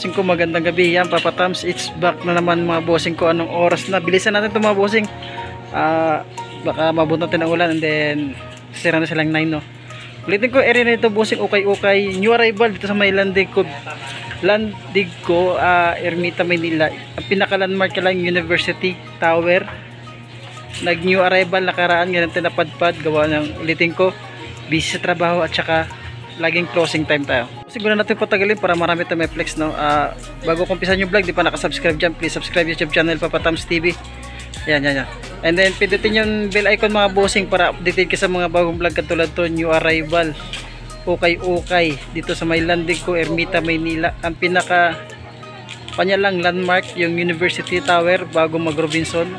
bossing ko, magandang gabi. Yan, Papa Tams, it's back na naman mga bossing ko. Anong oras na? Bilisan natin ito mga bossing. Baka mabot natin ang ulan and then sira na silang 9, no? Ulitin ko, area na ito bossing, okay. New arrival dito sa may landig ko, Ermita, Manila. Ang pinaka-landmark ka lang, University Tower. Nag-new arrival, nakaraan, ganun napadpad, gawa ng, ulitin ko, busy sa trabaho at saka laging closing time tayo. Siguro natin patagalin para marami tayo may flex, no? Bago kumpisan yung vlog, di pa nakasubscribe dyan, please subscribe YouTube channel Papa Tams TV. Yan. And then pindutin yung bell icon mga bossing para updated ka sa mga bagong vlog katulad to, new arrival. Okay dito sa may landing ko, Ermita, Manila. Ang pinaka panyalang landmark yung University Tower bago mag Robinson.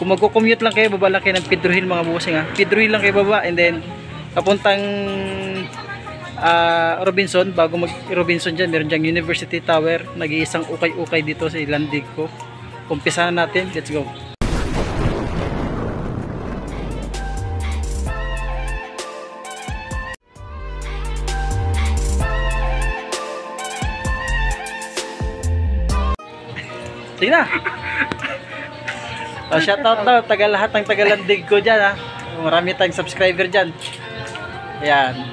Kung magko-commute lang kayo, baba lang kayo ng Pedro Hill mga bossing, ha. Pedro Hill lang kayo baba and then papuntang Robinson. Bago mag Robinson dyan, meron dyang University Tower. Nag-iisang ukay dito sa landing ko. Umpisahan natin, let's go. Sige na. Shoutout daw lahat ng taga-landig ko dyan, ha. Marami tayong subscriber dyan. Ayan.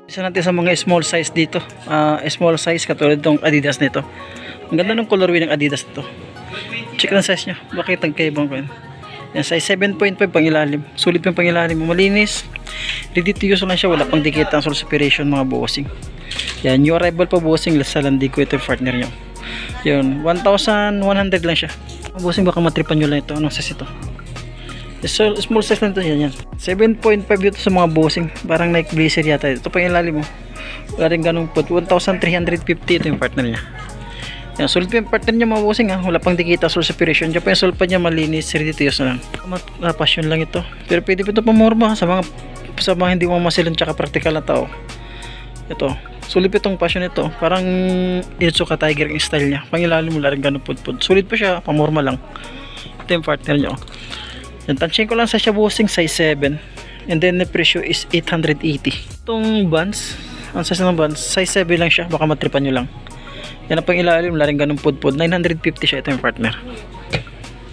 Isa natin sa mga small size dito. Small size katulad itong Adidas nito. Ang ganda ng colorway ng Adidas nito. Check ang size nya. Bakit tagkaibang ko yan. Yan, size 7.5 pang ilalim. Sulit pang ilalim. Malinis. Ready to use lang siya. Wala pang dikit ang source separation mga bossing. Yan. New arrival pa bossing. Sa landig ko ito yung partner nyo. Yun. 1,100 lang siya. Bossing, baka matripan nyo lang ito. Anong size ito? So, small size lang ito. Yan. 7.5 dito sa mga bossing. Parang Nike Blazer yata. Ito pang ilalim mo. Wala rin ganun po. 1,350 ito yung partner niya. Yan. Sulit pa yung partner niya mga bossing, ha. Wala pang dikita. Soul separation. Diyan pa yung sulpa niya malinis. Ready to use na lang. Passion lang ito. Pero pwede pa ito pamorma sa mga hindi mo masilan tsaka practical na tao. Ito. Sulit pa itong passion ito. Parang Itsuka Tiger yung style niya. Pangilalim mo lang ganun pud. Sulit pa siya. Pamorma lang. Ito yung partner niya. Yan. Tanshin ko lang sa siya bossing. Size 7. And then the presyo is 880. Itong bands. Ang size ng bands. Size 7 lang siya. Baka matripan nyo lang. Yan ang pangilalim. Laring ganun pud. 950 siya. Ito yung partner.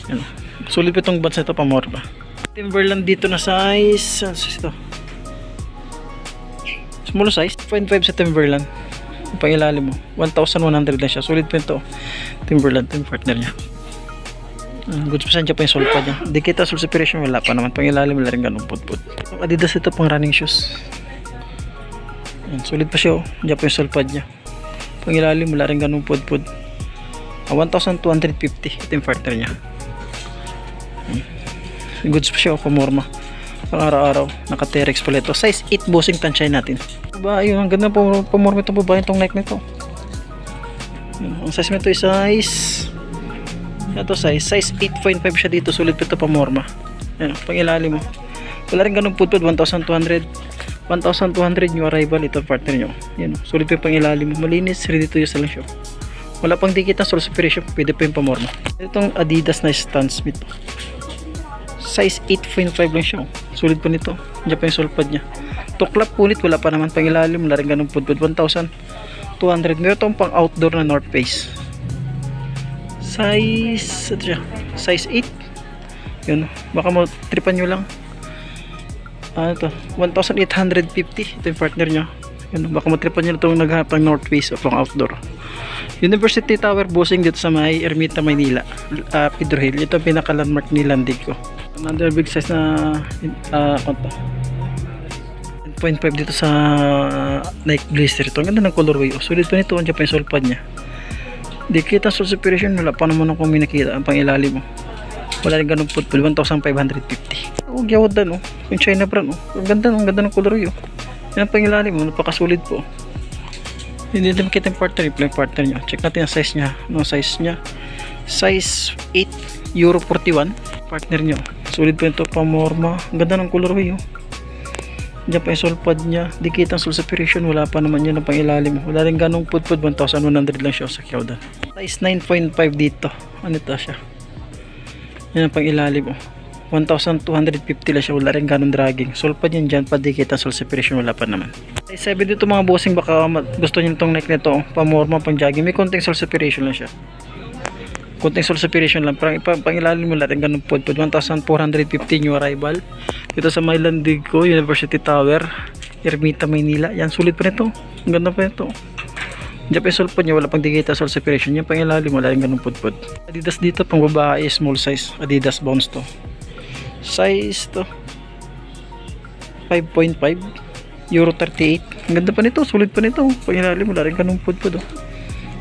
Yan. Sulit pa itong bands na ito. Pamorma. Timberland dito na size. Ano size ito? Small size, 0.5 sa Timberland. Pangilalim mo, 1,100 lang siya. Sulit pa ito. Timberland, ito yung partner niya. Goods pa saan dyan pa yung solpa niya. Di kita soul separation, wala pa naman. Pangilalim, wala rin ganun pud. Adidas ito pang running shoes. Sulit pa siya, dyan pa yung solpa niya. Pangilalim, wala rin ganun pud. 1,250, ito yung partner niya. Goods pa siya, pamorma. Pang araw-araw, naka-T-Rex pala ito. Size 8 bossing, tansya natin. Diba, ayun, ang ganda pamorma itong babae itong Nike nito. Ang size nito is size 8.5 siya dito. Sulit pa ito pamorma. Yan, pang ilalim mo. Wala rin ganun pudpud, 1,200 new arrival. Ito partner nyo. Yan, sulit pa pang ilalim mo. Malinis, ready to use lang siya. Wala pang dikit ng soul separation, pwede pa yung pamorma. Itong Adidas na Stan Smith. Size 8.5 lang siya. Sulit pa nito. Diyan pa yung solpad niya. Tuklap punit, wala pa naman pang ilalim. Wala rin ganun pudpud. 1,200. Meron itong pang outdoor na North Face. Size 8. Yun. Baka mo tripan nyo lang. Ito. 1,850. Ito yung partner niya. Yun. Baka mo tripan nyo itong naghanap ng North Face o pang outdoor. University Tower bossing dito sa may Ermita, Manila. Pedro Hill. Ito ang pinaka-landmark ni landig ko. Another big size na 10.5 dito sa Nike Blazer. Ito ang ganda ng colorway. Sulit pa nito. Andiyan pa yung solpad niya. Di kita soul separation. Wala pa naman akong minakita ang pangilalim mo. Wala rin ganun pudpud. 1,550. Gyawad na, no? Yung China brand, no? Ang ganda ng colorway. Yan ang pangilalim mo. Napakasulit po. Hindi natin makita yung partner nyo. Check natin ang size nya. No, size nya. Size 8 Euro 41. Partner nyo. Sulit pa ito pamorma. Ang ganda ng colorway. Diyan pa yung solpad nya. Dikit ang soul separation. Wala pa naman yun ang pangilalim. Wala rin ganong pudpud. 1,100 lang siya sa Kyawdan. Size 9.5 dito. Ano ito siya? Yan ang pangilalim. 1,250 lang siya, wala rin ganun dragging. Sole pad yan dyan, padikit ang sole separation, wala pa naman. Size 7 dito mga bossing, baka gusto nyo itong neck nito, pamorma, pang jogging, may konting sole separation lang siya. Konting sole separation lang, parang pangilalim mo natin ganun pod. 1,450 new arrival dito sa Maylandigo University Tower, Ermita, Maynila. Yan, sulit pa nito, ang ganda pa nito. Diyan pa yung sole pad niya, wala pang dikita sole separation. Yan pangilalim mo, wala rin ganun pod. Adidas dito, pang babae, small size, Adidas Bounce to. Size to 5.5 Euro 38. Ang ganda pa nito, sulit pa nito. Pangilalim mo, wala rin ganun pod.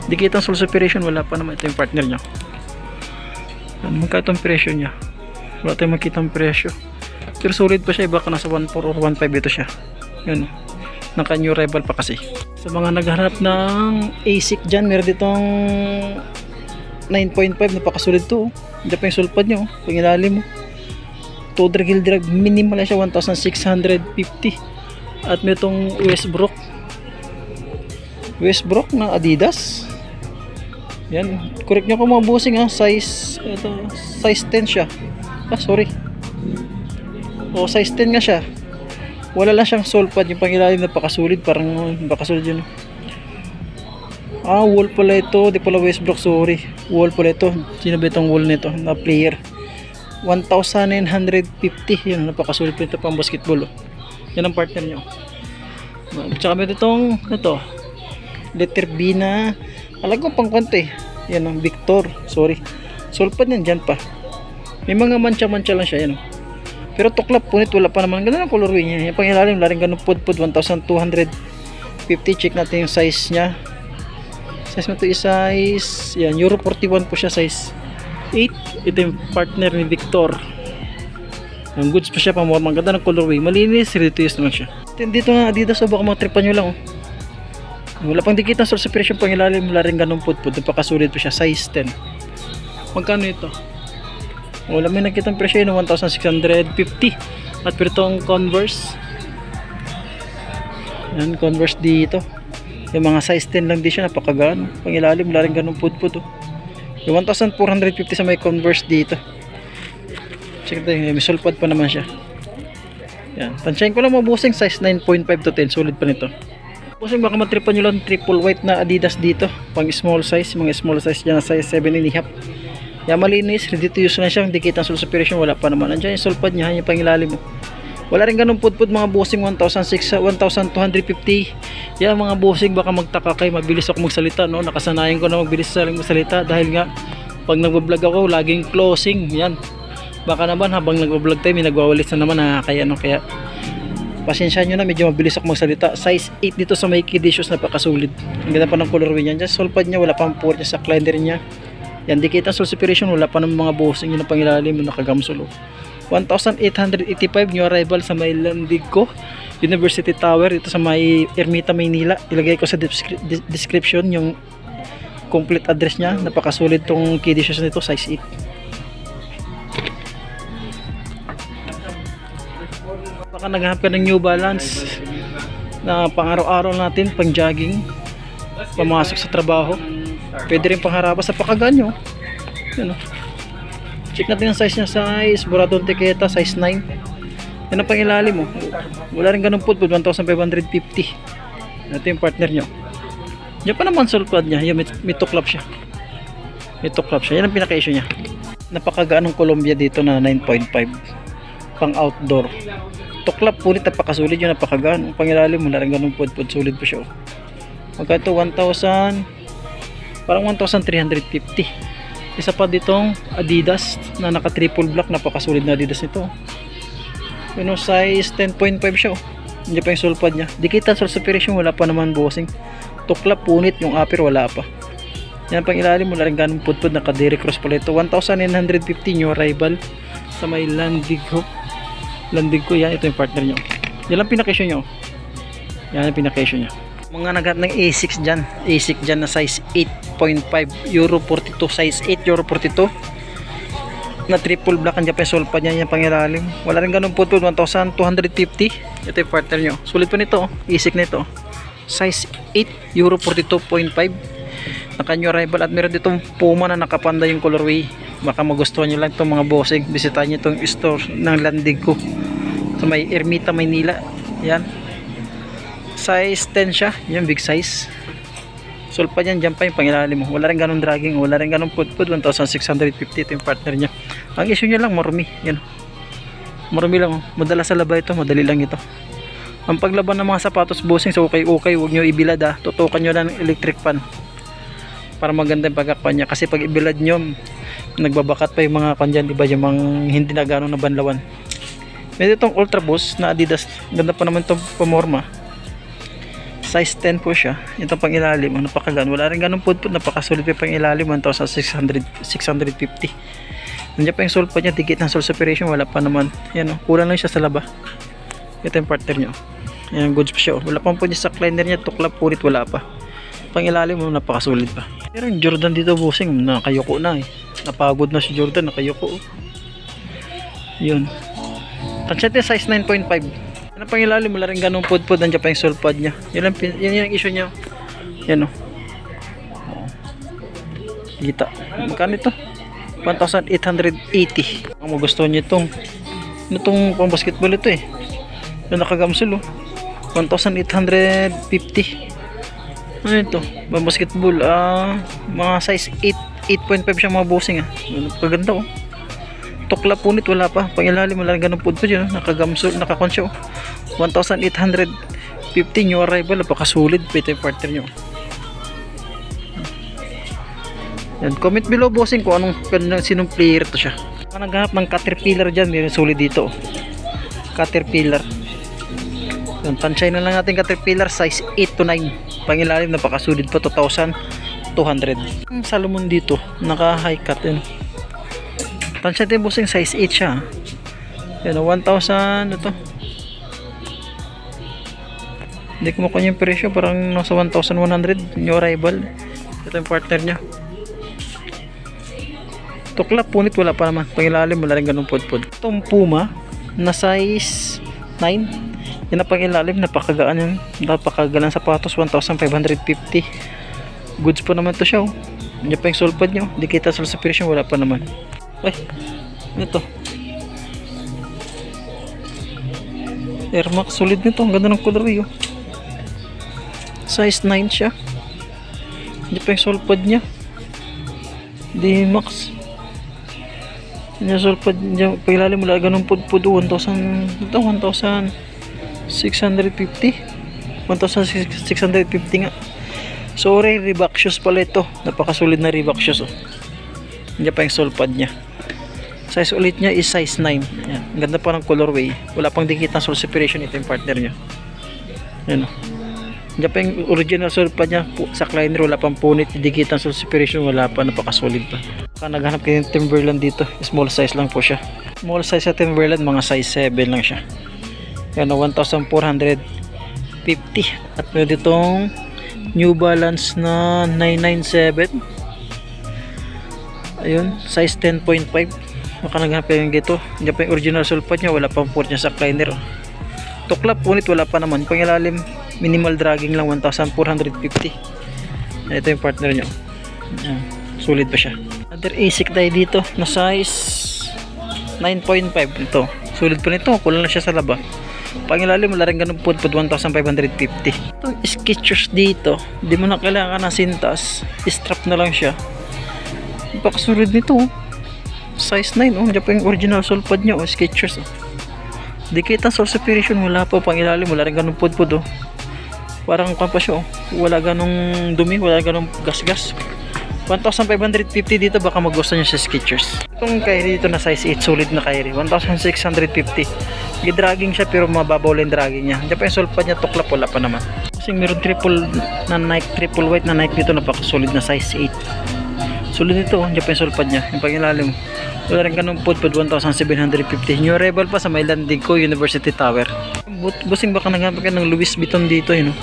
Dikita ang sole separation, wala pa naman. Ito yung partner niya. Magkano itong presyo niya? Wala tayong makita ang presyo, pero solid pa siya. Baka nasa 1.4 or 1.5 ito siya. Yun, naka new arrival pa kasi. Sa mga naghahanap ng ASIC dyan, meron ditong 9.5, napakasulit to. Diyan pa yung sulpad nyo, pangilalim mo. Total heel drag minimal siya, 1,650. At may itong Westbrook na Adidas. Yan, correct nyo kung mga bossing ha. Size 10 siya. Sorry. Size 10 nga siya. Wala lang siyang sole pad. Yung pangilalim na pakasulit. Parang pakasulit yun. Wool pala ito. Di pala Westbrook, sorry. Wool pala ito. Sino ba itong wool nito na player? 1,950. Yan, napakasulit po ito pang basketball. Yan ang partner nyo. Tsaka may itong letter B na alam ko pang konti. Yan ang Victor, sorry. Sole pad yan dyan pa. May mga mancha-mancha lang siya. Yan. Pero tuklap punit, wala pa naman. Ganda ng colorway niya. Yung pangilalim, laring ganun pod 1,250. Check natin yung size niya. Size mo ito is size, yan, Euro 41 po siya, size 8. Ito yung partner ni Victor. Ang goods pa siya, pamormang ganda ng colorway. Malinis, ready to use naman siya. Dito na Adidas, so baka matripan nyo lang. Wala pang dikit ng sole separation, pangilalim, wala rin ganun pod. Napakasulit po siya, size 10. Magkano ito? Wala may nakitang presyo yun, 1,650. At pero itong Converse, yan, Converse dito, yung mga size 10 lang di siya, napakagaan. Pangilalim, wala rin ganun pod. Yung 1,450 sa may Converse dito. Check natin, may sole pad pa naman siya. Yan, tansyahin ko lang mga bossing, size 9.5 to 10, sulit pa nito. Bossing, baka matripan nyo lang triple white na Adidas dito, pang small size, mga small size dyan, size 7.5. Yan, malinis, ready to use na siya. Dikit ang sole separation, wala pa naman. Andiyan yung sole pad niya, yung pangilalim mo. Wala rin ganun pod mga bossing. 1,250. Yan mga bossing, baka magtaka kayo, mabilis ako magsalita, no? Nakasanayan ko na mabilis magsalita dahil nga pag nagbablog ako, laging closing. Yan, baka naman habang nagbablog tayo, may nagwawalis na naman, kaya pasensya nyo na, medyo mabilis ako magsalita. Size 8 dito sa may kiddy shoes, napakasulit. Ang ganda pa ng colorway niya. Dyan, sole pad niya, wala pang port niya sa clinder niya. Yan, dikit ang sole separation, wala pa ng mga bossing. Yun ang pangilalim, nakagamsolo. 1,885 new arrival sa Maylandigo University Tower, ito sa may Ermita, Maynila. Ilagay ko sa description yung complete address niya. Napakasulit tong kiddy shoes nito, size 8. Baka naghahanap ka ng New Balance na pang araw-araw natin, pang jogging, pamasok sa trabaho, pwede rin pangharabas sa pakaganyo. Yan, check natin ang size niya, size Boradon Tiketa, size 9. Yan ang pangilalim mo. Wala rin ganun po, 1,550. Ito yung partner nyo. Yan pa naman sole pad niya. Yan, may tuklap siya. Yan ang pinaka-issue niya. Napakagaan ng Columbia dito na 9.5 pang outdoor. Tuklap, punit, napakasulit yun, napakagaan. Ang pangilalim mo, larang ganun pod, sulit po siya. Magkano 1,000, parang 1,350. Isa pa ditong Adidas na naka triple black, napakasulit na Adidas nito. Yun, size 10.5 siya. Hindi pa yung sole pad niya. Dikita sole separation, wala pa naman bossing. Tuklap, punit, yung upper wala pa. Yan pang ilalim mo, larang ganun pod, naka direct cross pala ito. 1,950 new arrival sa may Landigo. Yan, ito yung partner nyo. Yan lang pinakasyon nyo. Yan ang pinakasyon nyo. Mga naghanap ng ASIC dyan na size 8.5 Euro 42, size 8 Euro 42 na triple black. Ang Japan sole pad niya, yung pangilalim. Wala rin ganun po, 1,250. Ito yung partner nyo. Sulit pa nito, ASIC nito. Size 8 Euro 42.5. naka new arrival. At meron ditong Puma na nakapanda yung colorway. Baka magustuhan nyo lang itong mga bossing. Bisitahin nyo itong store ng Landig ko sa may Ermita, Maynila. Yan, size 10 siya, yung big size. Sulpad yan, dyan pa yung pangilalim mo. Wala rin ganun dragging, wala rin ganun pudpud. 1,650 ito yung partner nya. Ang issue nya lang marumi. Yan, marumi lang. Madala sa laba ito, madali lang ito. Ang paglaban ng mga sapatos bossing sa ukay-ukay, huwag nyo ibilad ha. Tutukan nyo lang ng electric fan para maganda yung pagkakpan nya. Kasi pag ibilad nyo, nagbabakat pa yung mga kanyan, diba, yung mga hindi na gano'ng nabanlawan. Meron itong Ultra Boost na Adidas. Ganda pa naman itong pamorma. Size 10 po siya. Ito pang ilalim, napakagan. Wala rin ganun pudpud, napakasulit pa pang ilalim, 1,650. Nandiyan pa yung sulpad niya, dikit ng sole separation, wala pa naman. Yan, kulang lang siya sa laba. Ito yung partner niya. Yan, goods pa siya. Wala pang po niya sa cleaner niya, tuklap, purit, wala pa. Pang ilalim, napakasulit pa. Pero yung Jordan dito bossing, nakayuko na eh. Napagod na si Jordan, nakayuko. Yun. Tansya size 9.5. Ano pang ilalim, wala rin ganung pudpud. Nandiyan pa yung sulpad niya. Yun yung issue niya. Yan o. Kita. Magkano ito? 1,880. Ang magustuhan niyo itong pang basketball ito eh. Yung nakagamsul o. 1,850. Ano ito? Pang basketball. Mga size 8.5 siya mga bossing ah. Kaganda o. Tukla punit, wala pa. Pangilalim, wala ganun pudpud yun. Nakagamsul, nakakonsyo. 1,850 new arrival. Napakasulit. Ito yung partner nyo. Yan. Comment below bossing kung sinong player to siya. Kung naghanap ng Caterpillar dyan, mayroon sulit dito. Caterpillar. Yan. Tansya na lang natin Caterpillar. Size 8 to 9. Pangilalim, napakasulit pa. 2,200. Ang Salomon dito. Naka high cut yun. Tansya din bossing, size 8 siya. Yan, 1,000 ito. Hindi ko makuha yung presyo, parang nasa 1,100 new arrival. Ito yung partner nya. Tuklap, punit, wala pa naman. Pangilalim, wala rin ganun pudpud. Itong Puma na size 9. Yan na pangilalim, napakagaan yung napakagalang sapatos, 1,550. Goods pa naman to siya. Yan pa yung sulpad nyo. Di kita sa separation, wala pa naman. Ay, ito Air Max, solid nito. Ang ganda ng colorway oh. Size 9 siya. Hindi pa yung sulpad nya. D-Max. Yung sulpad nya, pagilalim mula ganun pudpud 1,650. 1,650 nga. Sorry, Reebok shoes pala ito. Napakasolid na Reebok shoes oh. Hindi pa yung sulpad nya. Size ulit nya is size 9. Yan. Ang ganda pa ng colorway. Wala pang dikit ng sole separation. Ito yung partner nya. Yan o. Hindi pa yung original sulpad nya. Sa cleaner wala pang punit. Dikit ng sole separation. Wala pa. Napakasolid pa. Naghanap kayo ng Timberland dito. Small size lang po siya. Small size sa Timberland. Mga size 7 lang siya. Yan o. 1,450. At meron ditong New Balance na 997. Ayun. Size 10.5. Maka naghanap kayo dito. Hindi pa yung original sulpad nya. Wala pang port nya sa cleaner. Tuklap punit, wala pa naman. Pangilalim, minimal dragging lang, 1,450. Ito yung partner nyo. Sulit pa siya. Other ASIC tayo dito na size 9.5. Ito, sulit pa nito. Kulang na siya sa laba. Pangilalim, wala rin ganun pudpud, 1,550. Itong Skechers dito, di mo na kailangan ng sintas. Strap na lang siya. Napakasulit nito. Size 9 oh. Diyan pa yung original sulpad nya oh. Skechers oh. Dikit ang sole separation, wala pa pangilalim, wala rin ganung pudpud oh. Parang pa siya oh. Wala ganung dumi, wala ganung gas-gas. 1,550 dito, baka magustuhan nyo sa Skechers. Itong Kyrie dito na size 8, solid na Kyrie, 1,650. Gidragging siya pero mababaw lang dragging niya. Diyan pa yung sulpad niya, tuklap, wala pa naman. Kasi meron triple na Nike, triple white na Nike dito, napaka-solid na size 8. Solid ito, diyan pa yung sulpad niya, yung pangilalim. Wala rin ganun pudpud, 1,750. New arrival pa sa may Landig ko, University Tower. Busing baka naghanap ka ng Louis Vuitton dito yun oh.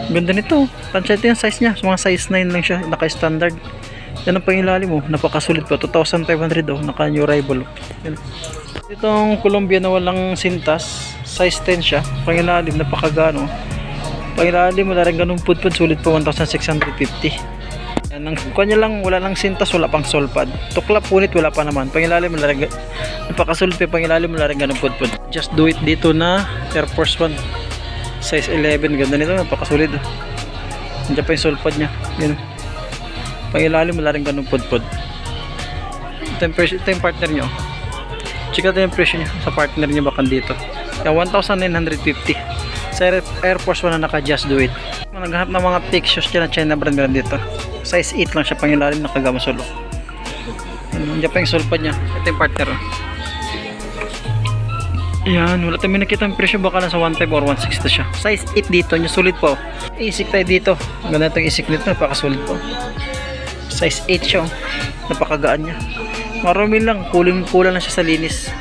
Ganda nito, pansya ito yung size nya, mga size 9 lang siya, naka-standard. Yan ang pangilalim mo, napakasulit pa, 2,500 oh, naka new arrival oh. Itong Columbia na walang sintas, size 10 siya, pangilalim, napakagano. Pangilalim wala rin ganun pudpud, sulit po 1,650. Yan, ang kanya lang, wala lang sintas, wala pang solpad. Tuklap punit wala pa naman. Pangilalim wala rin, napakasulit pa pangilalim wala rin ganun pudpud. Just do it dito na Air Force 1 size 11, ganda nito, napakasulit. Nandiyan pa yung solpad nya. Yun. Pangilalim wala rin ganun pudpud. Ito yung partner nyo. Check natin yung presyo nyo sa partner nyo baka dito. Yan, 1,950 sa Air Force 1 na naka Just Do It. Naghanap ng mga fake shoes dyan na China brand meron dito. Size 8 lang siya, pangilalim, nakagama sulok. Nandiyan pa yung solpad nya. Ito yung partner. Yan, wala tayo nakita ang presyo, baka nasa 1.5 or 1.6 siya. Size 8 dito, nyo sulit po. Isik tayo dito. Ganda itong isik nito, napakasulit po. Size 8 siya, napakagaan nya. Marami lang, kulang lang siya sa linis.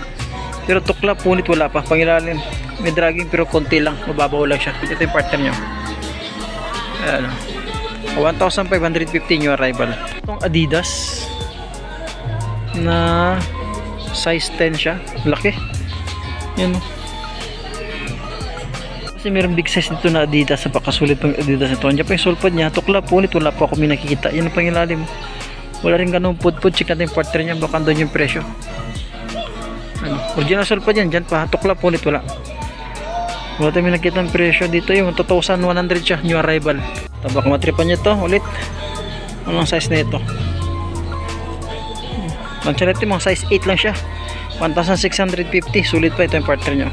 Pero tukla, punit wala pa. Pangilalim, may dragging pero konti lang, mababaw lang siya. Ito yung partner nyo. Ayan, 1,550 new arrival. Itong Adidas na size 10 siya, laki. Yan, kasi meron big size dito na Adidas, napakasulit pang Adidas ito. Andiyan pa yung solpad nya, tukla, punit wala pa ako may nakikita. Yan ang pangilalim, wala rin ganun pudpud. Check natin yung partner nya, baka doon yung presyo. Ano, original solpad yan, dyan pa, tukla, punit wala tayo may nakita ang presyo dito. Yung 2,100 siya, new arrival. Tabak matripan nyo to ulit. Anong size na ito? Lanchalete mo, size 8 lang siya, 1,650. Sulit pa, ito yung partner nyo.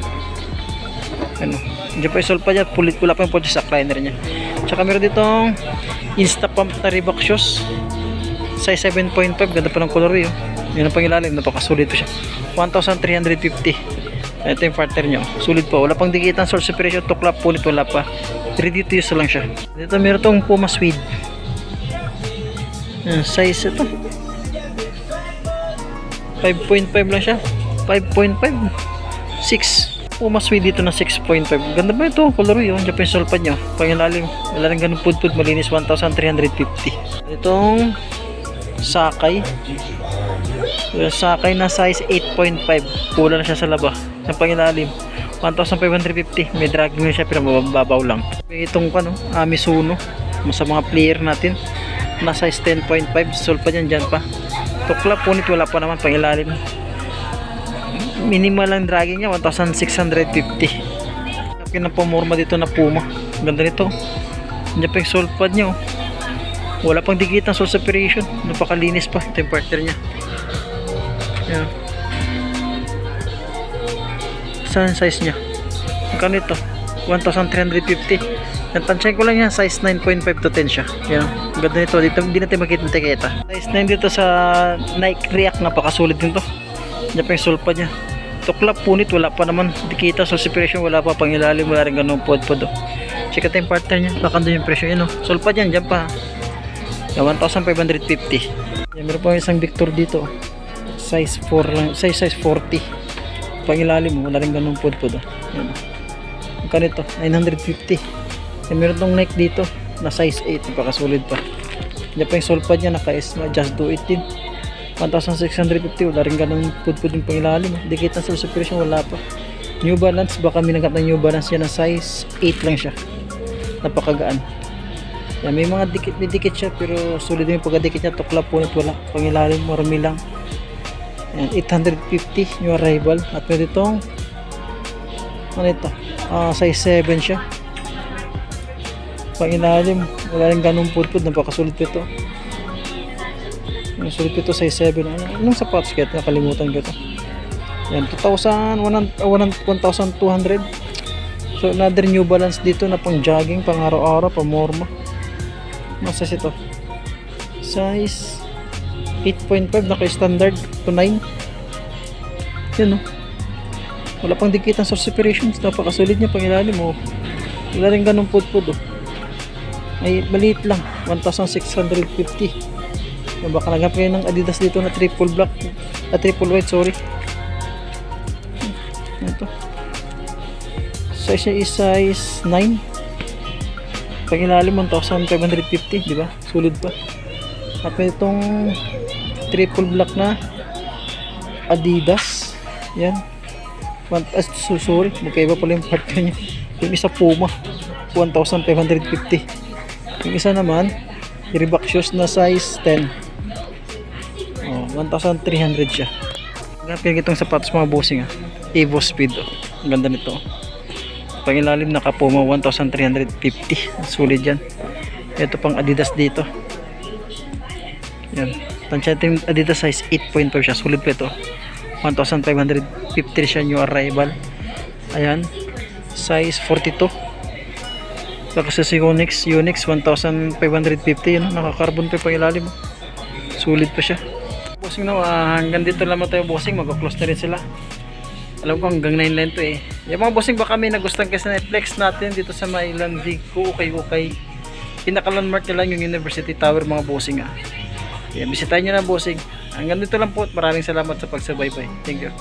Ano, dyan pa yung solpad niya, wala pa yung purchase sa liner nya. Tsaka meron ditong Insta Pump na Reebok shoes, size 7.5, ganda pa ng color yun. Yun ang pangilalim, napakasulit po siya, 1,350. Ito yung partner nyo, sulit po, wala pang dikitan, source separation, tuklap, punit wala pa, ready to use lang siya. Dito meron tong Puma Suede. Size ito 5.5 lang siya, 5.5 6. Puma Suede dito na 6.5. Ganda ba ito? Color yun. Diyan pa yung solpad nyo, pangilalim wala rin ganun pudpud, malinis, 1,350. Itong Sakay, Sakay na size 8.5, kulang na siya sa laba. Sa pangilalim 1,550, may dragging na siya pero mababaw lang. Itong Mizuno sa mga player natin na size 10.5, solpad yan dyan pa, tukla, punit wala pa naman, pangilalim minimal lang dragging niya, 1,650. Pinapamorma dito na Puma, ganda nito. Diyan pa yung solpad niya, wala pang dikitan, source separation, napakalinis pa. Ito yung partner niya. Yan. Saan size niya? Magkano ito? 1,350. Nantansyahin ko lang yan, size 9.5 to 10 siya. Yan, ganda nito. Dito hindi natin makita ng tiketa. Size 9 dito sa Nike React, napakasulit din to. Diyan pa yung solpad niya, tukla, punit wala pa naman, dikita, source separation wala pa, pangilalim wala rin ganun pod-pod. Check natin yung partner niya, baka doon yung presyo yun. Solpad yan, dyan pa, 1,550. Yan, meron pa isang Victor dito, size 4 lang, size 40, pangilalim wala rin ganun pod-pod. Magkano ito? 950. Yan, meron tong Nike dito na size 8, napakasulit pa. Yan pa yung solpad niya, naka-S, Just Do It din, 1,650. Wala rin ganun pudpud yung pangilalim. Dikitan sa separation wala pa. New Balance, baka minagap ng New Balance yan na size 8 lang siya, napakagaan. Yan, may mga dikit siya pero sulit din yung pagkadikit niya, tukla, punit wala, pangilalim marami lang. Yan, 850 new arrival. At pwede itong size 7 siya, pangilalim wala rin ganun pudpud, napakasulit po ito. Sulit ito size 7. Anong sapatos kaya? Nakalimutan ko ito. Yan, 1,200. So another New Balance dito na pang jogging, pang araw-araw, pang morma. Ano size ito? Size 8.5, naka-standard to 9. Yan, no? Wala pang dikitan source separation, napakasulit niya, pangilalim mo. Wala rin ganun pudpud. Ay maliit lang, 1,650. Baka naghanap kayo ng Adidas dito na triple black, triple white, sorry. Ito, size niya is size 9, pangilalim 1,550, di ba? Sulit pa. At itong triple black na Adidas, yan, sorry, magkaiba pala yung partner niya. Yung isa Puma, 1,550. Yung isa naman, Reebok shoes na size 10. 1,300 siya. Gapin itong sapatos mga bossing Evo Speed. Ang ganda nito. Pangilalim naka Puma 1,350. Sulit yan. Ito pang Adidas dito. Yan. Tansya yung Adidas size 8.5 siya. Sulit pa ito. 1,550 siya, new arrival. Ayan. Size 42. Tapos sa Unix 1,550 yun. Naka-carbon pa pangilalim. Sulit pa siya. Bossing hanggang dito lamang tayo bossing. Mag-close na rin sila. Alam ko hanggang 9 line to Yung mga bossing baka may nagustuhan kasi na flex natin dito sa Mailandig ko. Okay. Pinaka-landmark nila yung University Tower mga bossing Bisitahin nyo na bossing. Hanggang dito lang po at maraming salamat sa pagsubaybay. Thank you.